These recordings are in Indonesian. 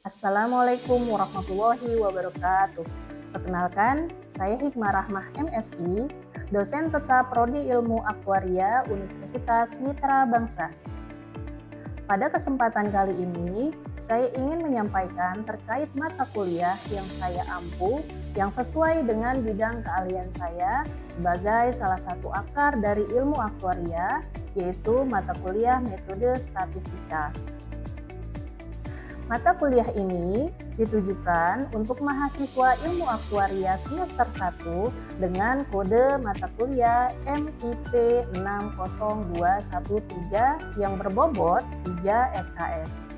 Assalamualaikum warahmatullahi wabarakatuh. Perkenalkan, saya Hikmah Rahmah MSI, dosen tetap Prodi Ilmu Aktuaria Universitas Mitra Bangsa. Pada kesempatan kali ini, saya ingin menyampaikan terkait mata kuliah yang saya ampu yang sesuai dengan bidang keahlian saya sebagai salah satu akar dari ilmu aktuaria, yaitu mata kuliah metode statistika. Mata kuliah ini ditujukan untuk mahasiswa ilmu aktuaria semester 1 dengan kode mata kuliah MIP 60213 yang berbobot 3 SKS.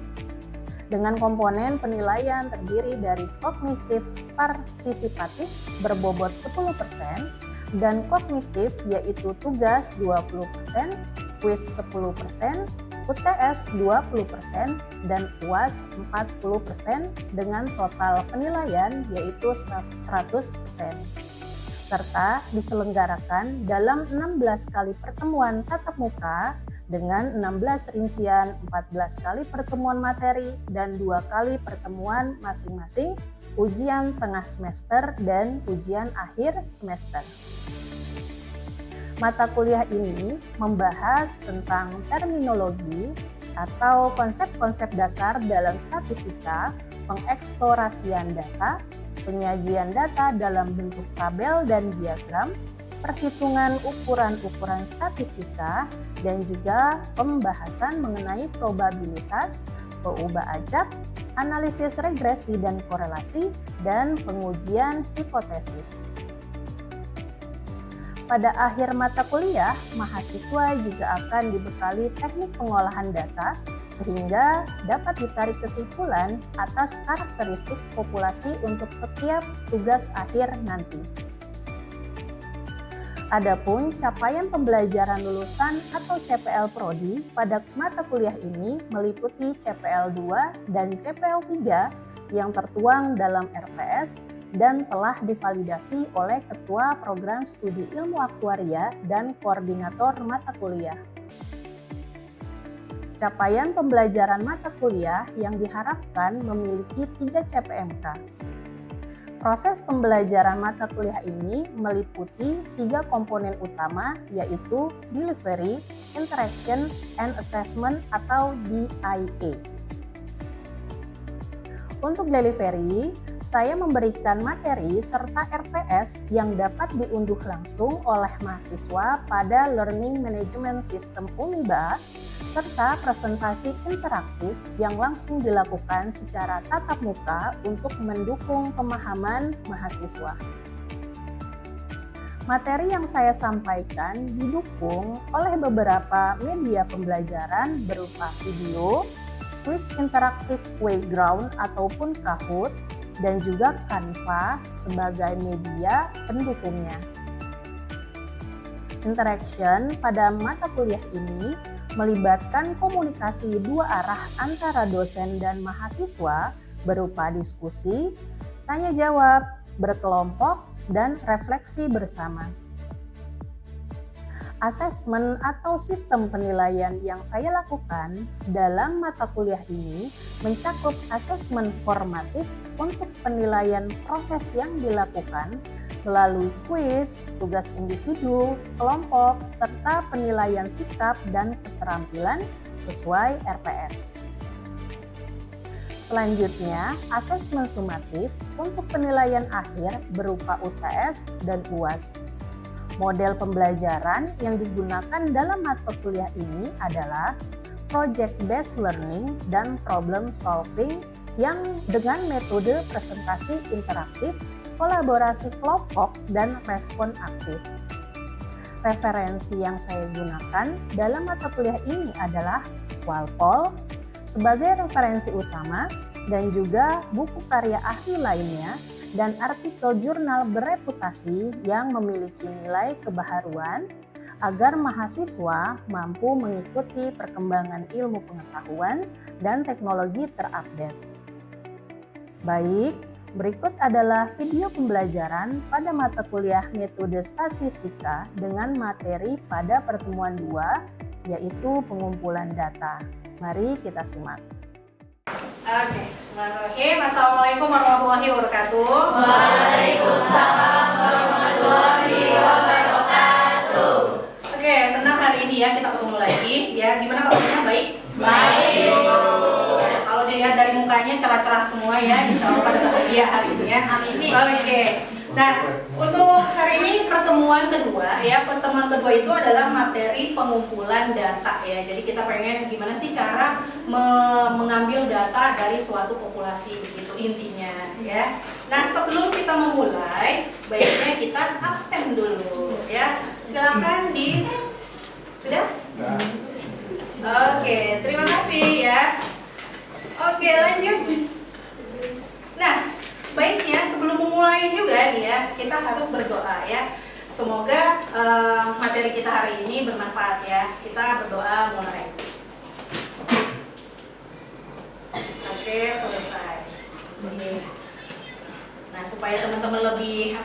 Dengan komponen penilaian terdiri dari kognitif partisipatif berbobot 10% dan kognitif yaitu tugas 20%, kuis 10%, UTS 20% dan UAS 40% dengan total penilaian yaitu 100%. Serta diselenggarakan dalam 16 kali pertemuan tatap muka dengan 16 rincian 14 kali pertemuan materi dan 2 kali pertemuan masing-masing ujian tengah semester dan ujian akhir semester. Mata kuliah ini membahas tentang terminologi atau konsep-konsep dasar dalam statistika, pengeksplorasian data, penyajian data dalam bentuk tabel dan diagram, perhitungan ukuran-ukuran statistika, dan juga pembahasan mengenai probabilitas, peubah acak, analisis regresi dan korelasi, dan pengujian hipotesis. Pada akhir mata kuliah, mahasiswa juga akan dibekali teknik pengolahan data sehingga dapat ditarik kesimpulan atas karakteristik populasi untuk setiap tugas akhir nanti. Adapun capaian pembelajaran lulusan atau CPL Prodi pada mata kuliah ini meliputi CPL 2 dan CPL 3 yang tertuang dalam RPS dan telah divalidasi oleh Ketua Program Studi Ilmu Aktuaria dan Koordinator Mata Kuliah. Capaian pembelajaran mata kuliah yang diharapkan memiliki 3 CPMK. Proses pembelajaran mata kuliah ini meliputi 3 komponen utama yaitu Delivery, Interaction, and Assessment atau DIA. Untuk delivery, saya memberikan materi serta RPS yang dapat diunduh langsung oleh mahasiswa pada Learning Management System Uniba, serta presentasi interaktif yang langsung dilakukan secara tatap muka untuk mendukung pemahaman mahasiswa. Materi yang saya sampaikan didukung oleh beberapa media pembelajaran berupa video, kuis interaktif Playground ataupun Kahoot, dan juga Canva sebagai media pendukungnya. Interaction pada mata kuliah ini melibatkan komunikasi dua arah antara dosen dan mahasiswa berupa diskusi, tanya jawab, berkelompok, dan refleksi bersama. Asesmen atau sistem penilaian yang saya lakukan dalam mata kuliah ini mencakup asesmen formatif untuk penilaian proses yang dilakukan melalui kuis, tugas individu, kelompok, serta penilaian sikap dan keterampilan sesuai RPS. Selanjutnya, asesmen sumatif untuk penilaian akhir berupa UTS dan UAS. Model pembelajaran yang digunakan dalam mata kuliah ini adalah project-based learning dan problem solving yang dengan metode presentasi interaktif, kolaborasi kelompok, dan respon aktif. Referensi yang saya gunakan dalam mata kuliah ini adalah Walpole sebagai referensi utama dan juga buku karya ahli lainnya dan artikel jurnal bereputasi yang memiliki nilai kebaharuan agar mahasiswa mampu mengikuti perkembangan ilmu pengetahuan dan teknologi terupdate. Baik, berikut adalah video pembelajaran pada mata kuliah metode statistika dengan materi pada pertemuan 2, yaitu pengumpulan data. Mari kita simak. Oke, bismillahirrahmanirrahim. Assalamualaikum warahmatullahi wabarakatuh. Waalaikumsalam warahmatullahi wabarakatuh. Oke, senang hari ini ya kita ketemu lagi. Ya, gimana kabarnya? Baik? Baik. Kalau dilihat dari mukanya cerah-cerah semua ya, insya Allah pada bahagia hari ini ya. Amin. Oke. Nah, untuk hari ini pertemuan kedua ya, pertemuan kedua itu adalah materi pengumpulan data ya. Jadi kita pengen gimana sih cara mengambil data dari suatu populasi begitu intinya ya. Nah, sebelum kita memulai, baiknya kita absen dulu ya. Silakan di sudah? Oke, terima kasih ya. Oke, lanjut. Nah, baiknya sebelum memulai juga nih ya, kita harus berdoa ya. Semoga materi kita hari ini bermanfaat ya. Kita berdoa mulai. Oke, selesai. Oke. Nah, supaya teman-teman lebih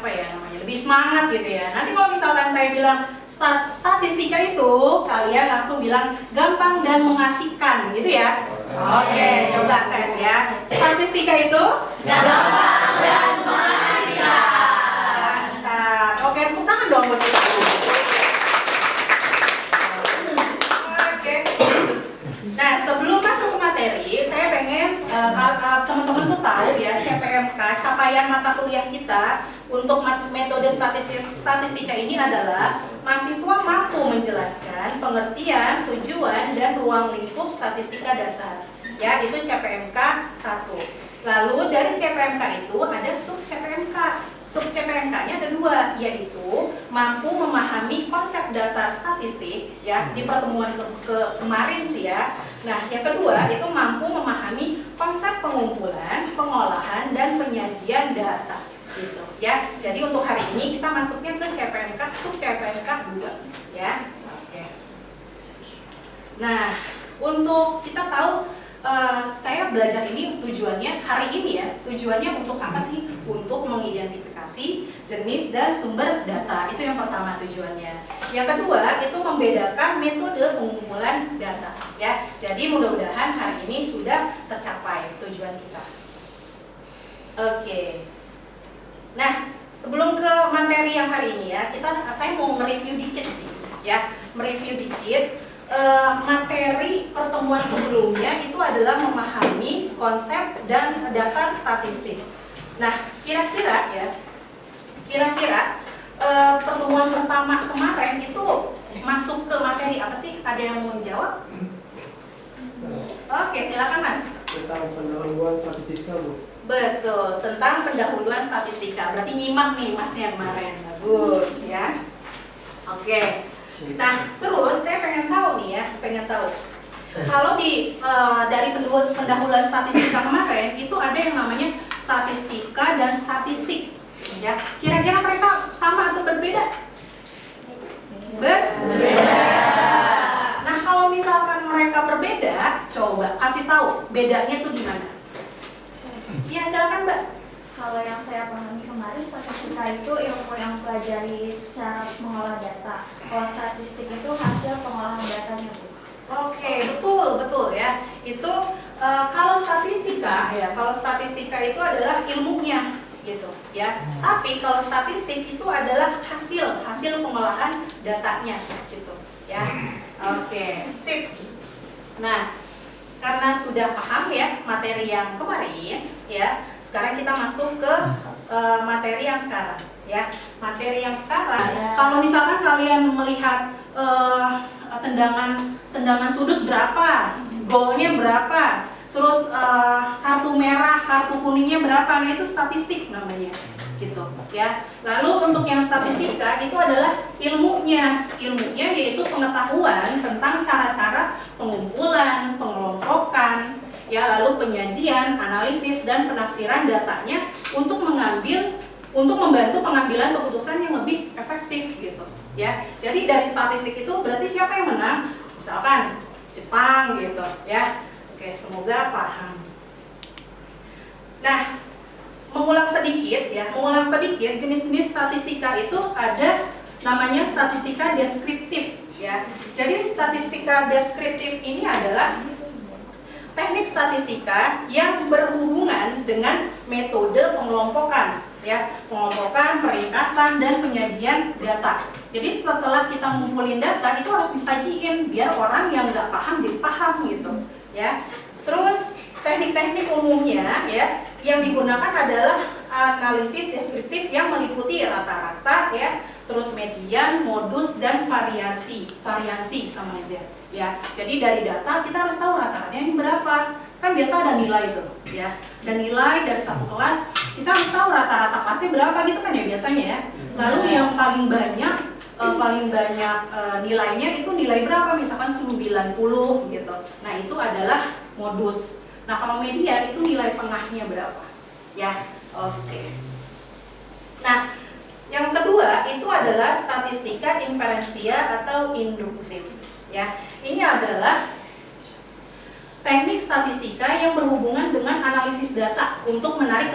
lebih semangat gitu ya. Nanti kalau misalkan saya bilang statistika itu, kalian langsung bilang gampang dan mengasihkan gitu ya. Oke, coba tes ya. Statistika itu Gampang dan mengasihkan. mantap. Oke, tepuk tangan dong buat kita. Oke. Nah, sebelum masuk ke materi, saya pengen teman-teman tuh tahu ya, CPMK, capaian mata kuliah kita untuk metode statistika ini adalah mahasiswa mampu menjelaskan pengertian, tujuan, dan ruang lingkup statistika dasar. Ya, itu CPMK 1. Lalu dari CPMK itu ada sub CPMK. Sub CPMK-nya ada 2, yaitu mampu memahami konsep dasar statistik ya di pertemuan kemarin sih ya. Nah, yang kedua itu mampu memahami konsep pengumpulan, pengolahan, dan penyajian data gitu ya. Jadi untuk hari ini kita masuknya ke CPMK sub CPMK 2 ya. Oke. Nah, untuk kita tahu saya belajar ini tujuannya hari ini ya, tujuannya untuk apa sih? Untuk mengidentifikasi jenis dan sumber data, itu yang pertama tujuannya. Yang kedua itu membedakan metode pengumpulan data ya. Jadi mudah-mudahan hari ini sudah tercapai tujuan kita. Oke. Nah, sebelum ke materi yang hari ini ya, saya mau mereview dikit ya, mereview dikit. Materi pertemuan sebelumnya itu adalah memahami konsep dan dasar statistik. Nah, kira-kira pertemuan pertama kemarin itu masuk ke materi apa sih? Ada yang mau menjawab? Oke, silakan Mas. Tentang pendahuluan statistika, Bu. Betul, tentang pendahuluan statistika. Berarti nyimak nih Masnya kemarin. Bagus ya. Oke. Nah, terus saya pengen tahu kalau dari pendahuluan statistika kemarin itu ada yang namanya statistika dan statistik, ya. Kira-kira mereka sama atau berbeda? Berbeda. Nah, kalau misalkan mereka berbeda, coba kasih tahu bedanya tuh di mana? Ya, silakan Mbak. Kalau yang saya pahami kemarin, statistika itu ilmu yang pelajari cara mengolah data. Kalau statistik itu hasil pengolahan datanya, Bu. Oke, betul ya. Itu kalau statistika itu adalah ilmunya gitu ya. Tapi kalau statistik itu adalah hasil pengolahan datanya gitu ya. Oke, sip. Nah, karena sudah paham ya materi yang kemarin ya, sekarang kita masuk ke materi yang sekarang ya. Materi yang sekarang, kalau misalkan kalian melihat tendangan sudut berapa, golnya berapa, terus kartu merah, kartu kuningnya berapa, nah itu statistik namanya gitu ya. Lalu untuk yang statistika itu adalah ilmunya yaitu pengetahuan tentang cara-cara pengumpulan, pengelompokan ya, lalu penyajian, analisis, dan penafsiran datanya untuk membantu pengambilan keputusan yang lebih efektif gitu ya. Jadi dari statistik itu berarti siapa yang menang? Misalkan Jepang gitu ya. Oke, semoga paham. Nah, mengulang sedikit jenis-jenis statistika itu ada namanya statistika deskriptif ya. Jadi statistika deskriptif ini adalah teknik statistika yang berhubungan dengan metode pengelompokan, ya, pengelompokan, peringkasan, dan penyajian data. Jadi setelah kita ngumpulin data itu harus disajiin biar orang yang nggak paham jadi paham gitu, ya. Terus teknik-teknik umumnya ya yang digunakan adalah analisis deskriptif yang meliputi rata-rata ya, terus median, modus, dan variasi sama aja ya. Jadi dari data kita harus tahu rata-ratanya ini berapa. Kan biasa ada nilai tuh ya. Dan nilai dari satu kelas kita harus tahu rata-rata kelasnya berapa gitu kan ya biasanya ya. Lalu yang paling banyak nilainya itu nilai berapa, misalkan 90 gitu. Nah, itu adalah modus. Nah, kalau median itu nilai tengahnya berapa ya. Oke. Nah, yang kedua itu adalah statistika inferensia atau induktif ya. Ini adalah teknik statistika yang berhubungan dengan analisis data untuk menarik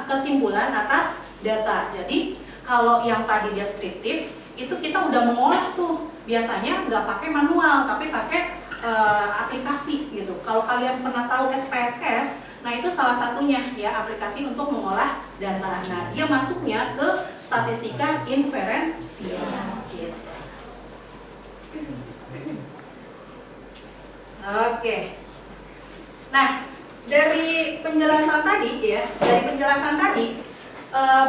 kesimpulan atas data. Jadi kalau yang tadi deskriptif itu kita udah mengolah tuh, biasanya nggak pakai manual tapi pakai aplikasi gitu. Kalau kalian pernah tahu SPSS, nah itu salah satunya ya, aplikasi untuk mengolah data. Nah, dia masuknya ke statistika inferensia gitu. Oke. Nah, dari penjelasan tadi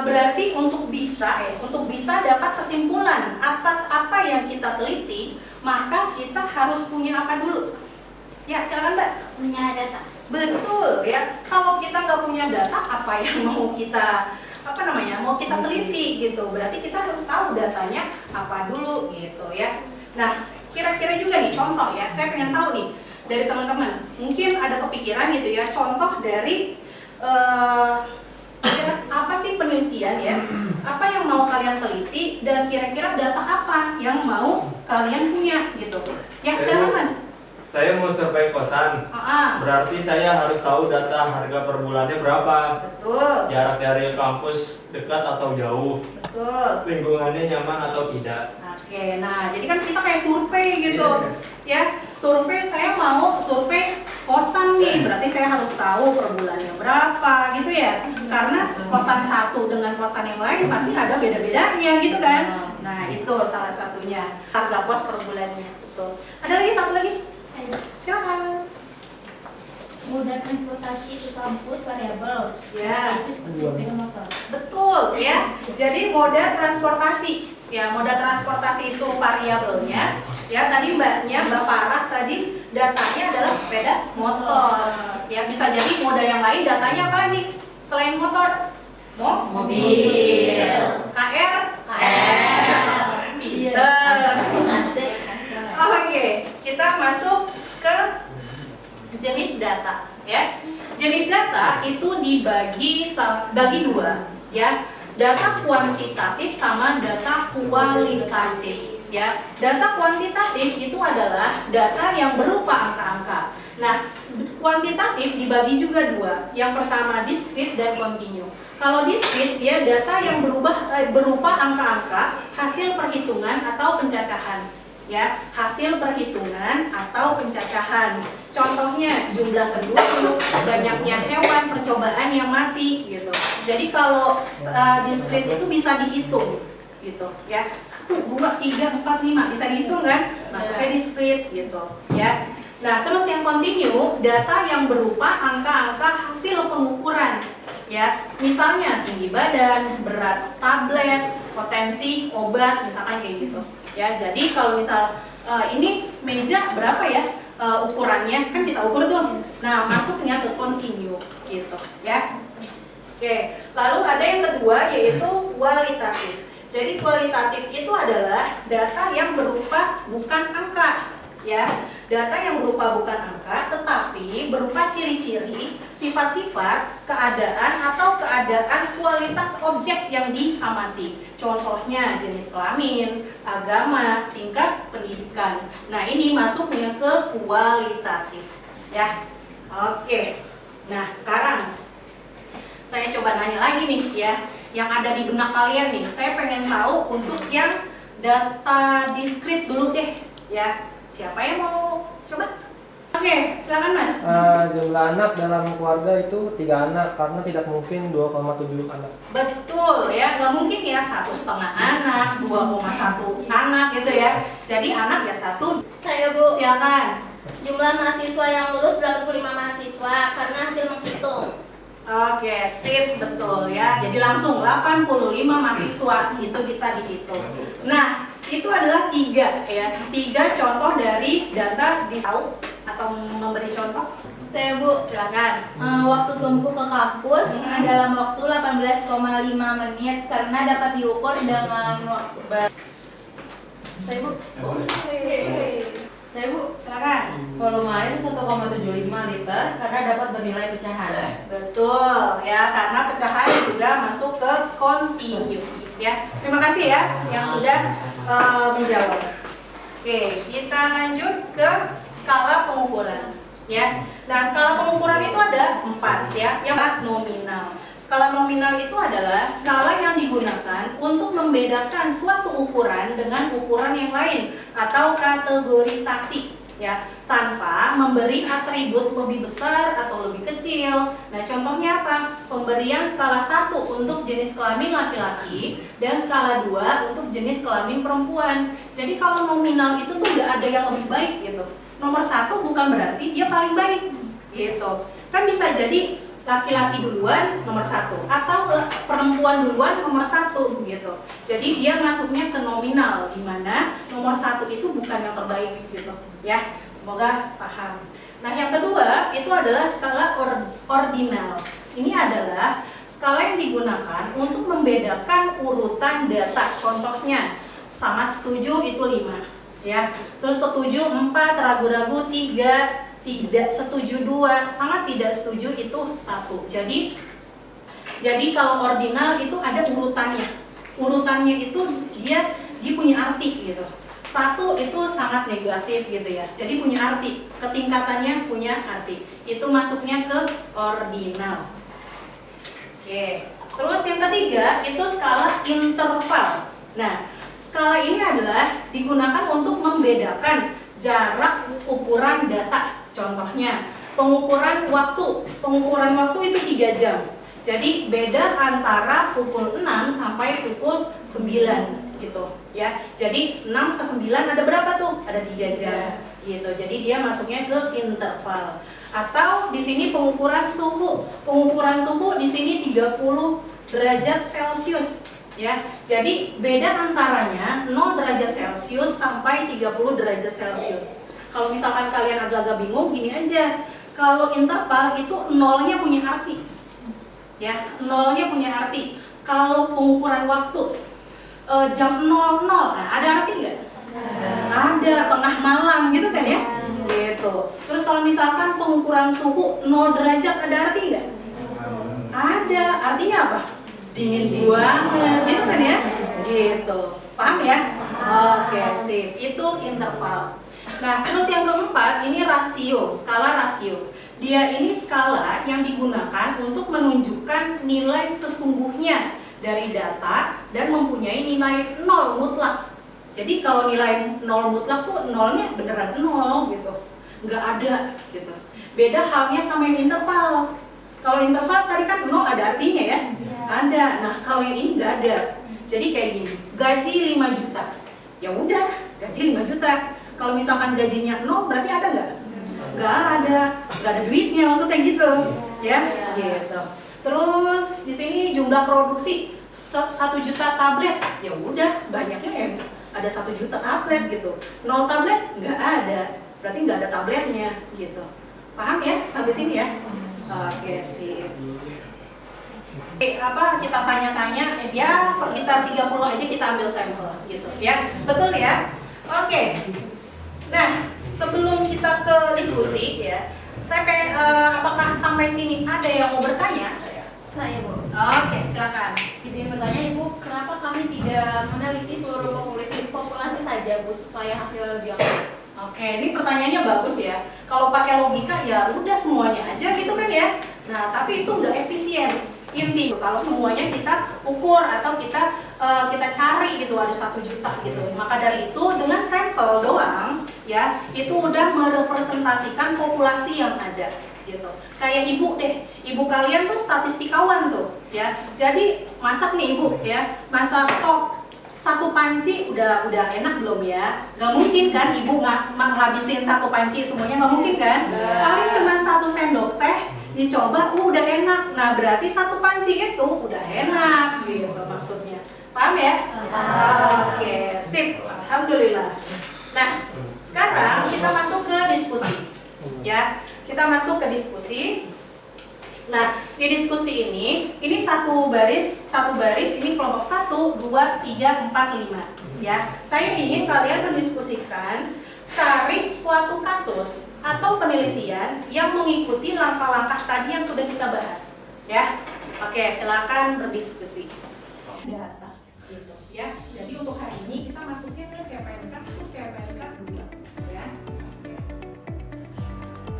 berarti untuk bisa dapat kesimpulan atas apa yang kita teliti, maka kita harus punya apa dulu? Ya, silakan Mbak. Punya data. Betul ya. Kalau kita nggak punya data, apa yang mau kita teliti gitu. Berarti kita harus tahu datanya apa dulu gitu ya. Nah, kira-kira juga nih contoh ya. Saya pengen tahu nih dari teman-teman. Mungkin ada kepikiran gitu ya. Contoh dari apa sih penelitian ya? Apa yang mau kalian teliti dan kira-kira data apa yang mau kalian punya gitu? Ya, silakan Mas. Saya mau survei kosan. Berarti saya harus tahu data harga per bulannya berapa. Betul. Jarak dari kampus dekat atau jauh. Betul. Lingkungannya nyaman atau tidak. Oke, nah jadi kan kita kayak survei gitu. Yes. Ya, survei, saya mau survei kosan nih, berarti saya harus tahu per bulannya berapa gitu ya. Karena kosan satu dengan kosan yang lain pasti ada beda-bedanya gitu kan. Nah, itu salah satunya harga kos per bulannya. Betul. Ada lagi satu lagi? Silakan. Moda transportasi ke kampus variabel. Ya. Itu seperti sepeda motor. Betul ya. Jadi moda transportasi. Ya, moda transportasi itu variabelnya. Ya, tadi Mbak Farah tadi datanya adalah sepeda motor. Ya, bisa jadi moda yang lain datanya apa nih? Selain motor? Mobil. KR? Pinter. Oke, kita masuk ke jenis data ya. Jenis data itu dibagi dua ya. Data kuantitatif sama data kualitatif ya. Data kuantitatif itu adalah data yang berupa angka-angka. Nah, kuantitatif dibagi juga dua. Yang pertama diskrit dan kontinu. Kalau diskrit dia data yang berupa angka-angka, hasil perhitungan atau pencacahan. Ya, hasil perhitungan atau pencacahan. Contohnya jumlah penduduk, banyaknya hewan, percobaan yang mati gitu. Jadi kalau diskrit itu bisa dihitung gitu ya. 1, 2, 3, 4, 5 bisa dihitung kan? Masuknya diskrit gitu ya. Nah, terus yang kontinu, data yang berupa angka-angka hasil pengukuran ya. Misalnya tinggi badan, berat tablet, potensi obat, misalkan kayak gitu. Ya, jadi kalau misal ini meja berapa ya ukurannya, kan kita ukur tuh. Nah, masuknya ke kontinu gitu ya. Oke, lalu ada yang kedua yaitu kualitatif. Jadi kualitatif itu adalah data yang berupa bukan angka ya. Data yang berupa bukan angka tetapi berupa ciri-ciri, sifat-sifat, keadaan atau keadaan kualitas objek yang diamati. Contohnya jenis kelamin, agama, tingkat pendidikan. Nah, ini masuknya ke kualitatif ya. Oke. Nah, sekarang saya coba nanya lagi nih ya, yang ada di benak kalian nih. Saya pengen tahu untuk yang data diskrit dulu deh ya. Siapa yang mau coba? Oke, Oke, silakan Mas. Jumlah anak dalam keluarga itu 3 anak karena tidak mungkin 2,7 anak. Betul ya, nggak mungkin ya 1,5 anak, 2,1 anak gitu ya. Jadi anak ya 1. Saya Bu. Silakan. Jumlah mahasiswa yang lulus 85 mahasiswa karena hasil menghitung. Oke, sip, betul ya. Jadi langsung 85 mahasiswa itu bisa dihitung. Nah, itu adalah 3 ya. 3 contoh dari data di tahu atau memberi contoh. Saya Bu, Silakan. waktu tempuh ke kampus dalam waktu 18,5 menit karena dapat diukur dengan waktu. Saya Bu. Saya Bu. Silakan. Volume air 1,75 liter karena dapat bernilai pecahan. Betul ya, karena pecahan juga masuk ke kontinu ya. Terima kasih ya yang sudah menjawab. Oke, kita lanjut ke skala pengukuran ya. Nah, skala pengukuran itu ada 4 ya. Yang nominal. Skala nominal itu adalah skala yang digunakan untuk membedakan suatu ukuran dengan ukuran yang lain atau kategorisasi ya, tanpa memberi atribut lebih besar atau lebih kecil. Nah, contohnya apa? Pemberian skala 1 untuk jenis kelamin laki-laki dan skala 2 untuk jenis kelamin perempuan. Jadi kalau nominal itu tuh nggak ada yang lebih baik gitu. Nomor 1 bukan berarti dia paling baik gitu. Kan bisa jadi laki-laki duluan nomor 1 atau perempuan duluan nomor 1 gitu. Jadi dia masuknya ke nominal, di mana nomor 1 itu bukan yang terbaik gitu ya. Semoga paham. Nah, yang kedua itu adalah skala ordinal. Ini adalah skala yang digunakan untuk membedakan urutan data. Contohnya sangat setuju itu 5 ya. Terus setuju 4, ragu-ragu 3, tidak setuju 2, sangat tidak setuju itu 1. Jadi kalau ordinal itu ada urutannya. Urutannya itu dia punya arti gitu. 1 itu sangat negatif gitu ya. Jadi punya arti, ketingkatannya punya arti. Itu masuknya ke ordinal. Oke. Terus yang ketiga itu skala interval. Nah, skala ini adalah digunakan untuk membedakan jarak ukuran data. Contohnya, pengukuran waktu. Pengukuran waktu itu 3 jam. Jadi beda antara pukul 6 sampai pukul 9 gitu ya. Jadi 6 ke 9 ada berapa tuh? Ada 3 jam gitu. Jadi dia masuknya ke interval. Atau di sini pengukuran suhu. Pengukuran suhu di sini 30 derajat Celcius ya. Jadi beda antaranya 0 derajat Celcius sampai 30 derajat Celcius. Kalau misalkan kalian agak-agak bingung, gini aja. Kalau interval itu nolnya punya arti. Ya, nolnya punya arti. Kalau pengukuran waktu jam 00, nah, ada arti nggak? Ada, tengah malam gitu kan ya? Gitu. Terus kalau misalkan pengukuran suhu 0 derajat, ada arti nggak? Ada. Artinya apa? Dingin banget, gitu kan ya? Gitu. Paham ya? Oke, sip. Itu interval. Nah, terus yang keempat, ini rasio, skala rasio. Dia ini skala yang digunakan untuk menunjukkan nilai sesungguhnya dari data dan mempunyai nilai 0 mutlak. Jadi kalau nilai 0 mutlak tuh nolnya beneran 0 gitu. Nggak ada gitu. Beda halnya sama yang interval. Kalau interval tadi kan 0 ada artinya ya? Ada. Nah, kalau yang ini nggak ada. Jadi kayak gini, gaji 5 juta. Ya udah, gaji 5 juta. Kalau misalkan gajinya 0 berarti ada nggak? Nggak ada duitnya maksudnya gitu, ya, gitu. Terus di sini jumlah produksi 1 juta tablet, ya udah banyaknya ya ada 1 juta tablet gitu. 0 tablet nggak ada, berarti nggak ada tabletnya gitu. Paham ya sampai sini ya? Oke, sip. Kita tanya-tanya, ya sekitar 30 aja kita ambil sampel gitu, ya, betul ya? Oke. Nah, sebelum kita ke diskusi ya, saya pengen, apakah sampai sini ada yang mau bertanya? Saya Bu. Oke, silakan. Izin bertanya Ibu, kenapa kami tidak meneliti seluruh populasi saja Bu supaya hasil lebih akurat? Oke, ini pertanyaannya bagus ya. Kalau pakai logika ya udah semuanya aja gitu kan ya. Nah, tapi itu nggak efisien. inti. Kalau semuanya kita ukur atau kita cari gitu ada 1 juta gitu. Maka dari itu dengan sampel doang ya itu udah merepresentasikan populasi yang ada gitu. Kayak ibu deh, ibu kalian tuh statistikawan tuh ya. Jadi masak nih ibu ya, masak sop 1 panci udah enak belum ya? Gak mungkin kan ibu ngabisin 1 panci semuanya, gak mungkin kan? Paling cuma 1 sendok teh dicoba, udah enak. Nah berarti 1 panci itu udah enak gitu maksudnya. Paham ya? Oke, sip. Alhamdulillah. Nah sekarang kita masuk ke diskusi ya. Kita masuk ke diskusi. Nah, di diskusi ini satu baris ini kelompok 1, 2, 3, 4, 5 ya. Saya ingin kalian mendiskusikan cari suatu kasus atau penelitian yang mengikuti langkah-langkah tadi yang sudah kita bahas ya. Oke, silakan berdiskusi. Data gitu ya. Jadi untuk hari ini kita masuknya ke CPNK, sub-CPNK 2 ya.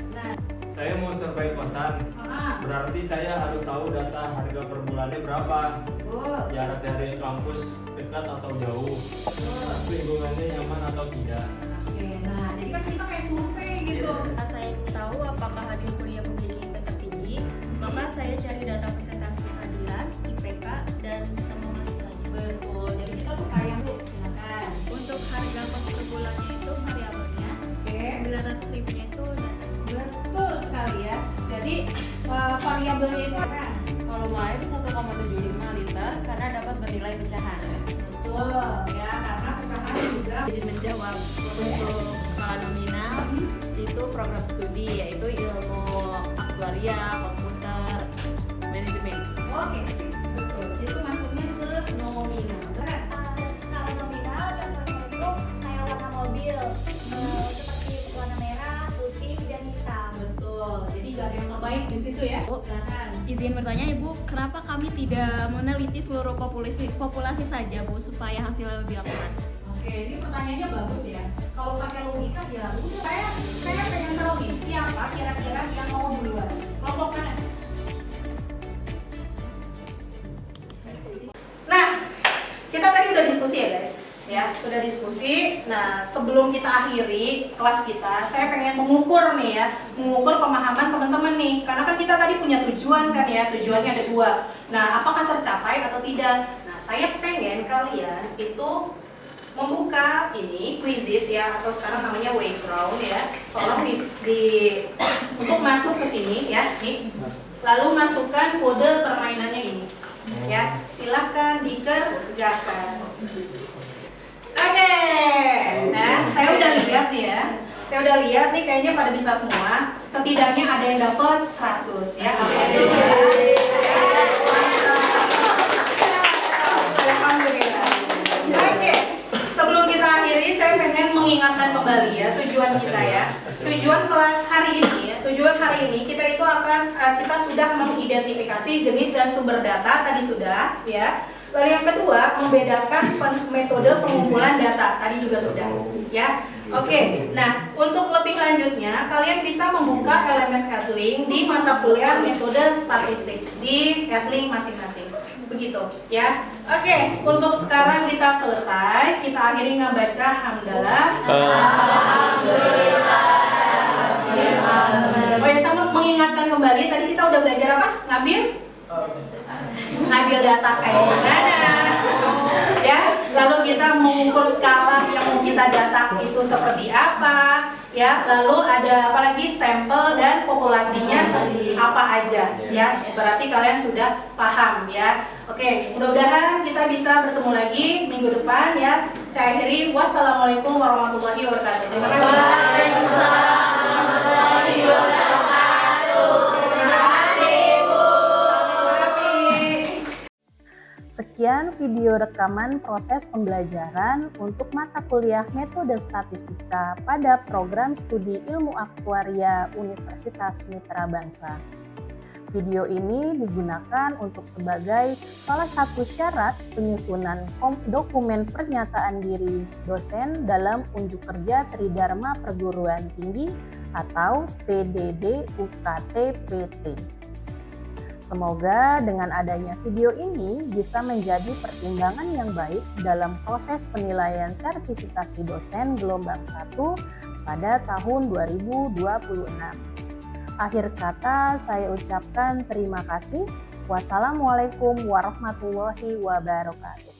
Nah, Saya mau survei kosan. Berarti saya harus tahu data harga per bulannya berapa. Jarak dari kampus dekat atau jauh. Lingkungannya nyaman atau tidak. Oke, nah jadi kan kita kayak survei gitu. Saya ingin tahu apakah hadir kuliah memiliki IPK tertinggi, maka saya cari data presentasi kehadiran, IPK, dan nama mahasiswanya. Betul. Jadi kita tuh kayak silakan. Untuk harga kos per bulannya itu variabelnya, Oke. 900.000-nya itu data. Betul sekali ya. Jadi variabelnya itu kan. Volume air 1,75 liter karena dapat bernilai pecahan. Betul ya, karena pecahan juga. Izin menjawab. Untuk skala nominal itu program studi yaitu ilmu aktuaria, komputer, manajemen. Oke sih, betul. Itu masuknya ke nominal. Kan? Skala nominal contohnya itu kayak warna mobil, seperti warna merah, putih, dan hitam. Betul. Jadi gak ada yang terbaik di situ ya. Silakan. Izin bertanya Ibu, kenapa kami tidak meneliti seluruh populasi saja Bu supaya hasilnya lebih akurat? Oke, ini pertanyaannya bagus ya. Kalau pakai logika ya udah. Saya pengen tahu nih siapa kira-kira yang mau duluan. Kelompok mana? Nah, kita tadi udah diskusi ya guys. Ya, sudah diskusi. Nah, sebelum kita akhiri kelas kita, saya pengen mengukur nih ya, mengukur pemahaman teman-teman nih. Karena kan kita tadi punya tujuan kan ya, tujuannya ada 2. Nah, apakah tercapai atau tidak? Nah, saya pengen kalian itu membuka ini quizzes ya, atau sekarang namanya Wayground ya. Tolong untuk masuk ke sini ya, nih. Lalu masukkan kode permainannya ini. Ya, silakan dikerjakan. Oke, nah saya udah lihat nih ya. Saya udah lihat nih kayaknya pada bisa semua. Setidaknya ada yang dapat 100 ya. Alhamdulillah. Oke, sebelum kita akhiri saya pengen mengingatkan kembali ya tujuan kita ya. Tujuan kelas hari ini ya. Tujuan hari ini kita itu kita sudah mengidentifikasi jenis dan sumber data tadi sudah ya. Lalu yang kedua, membedakan metode pengumpulan data. Tadi juga sudah, ya. Oke, nah untuk lebih lanjutnya, kalian bisa membuka LMS Edlink di mata kuliah metode statistik di Edlink masing-masing. Begitu, ya. Oke, untuk sekarang kita selesai. Kita akhiri ngebaca hamdalah. Alhamdulillah. Oh ya, sama mengingatkan kembali. Tadi kita udah belajar apa? Ngambil data kayak gimana ya, lalu kita mengukur skala yang mau kita data itu seperti apa ya, lalu ada apa lagi sampel dan populasinya apa aja ya, berarti kalian sudah paham ya. Oke, mudah-mudahan kita bisa bertemu lagi minggu depan ya. Saya akhiri, wassalamualaikum warahmatullahi wabarakatuh. Terima kasih. Waalaikumsalam warahmatullahi wabarakatuh. Sekian video rekaman proses pembelajaran untuk mata kuliah metode statistika pada program studi ilmu aktuaria Universitas Mitra Bangsa. Video ini digunakan untuk sebagai salah satu syarat penyusunan dokumen pernyataan diri dosen dalam unjuk kerja Tridharma Perguruan Tinggi atau PDD UKT PT. Semoga dengan adanya video ini bisa menjadi pertimbangan yang baik dalam proses penilaian sertifikasi dosen gelombang 1 pada tahun 2026. Akhir kata saya ucapkan terima kasih. Wassalamualaikum warahmatullahi wabarakatuh.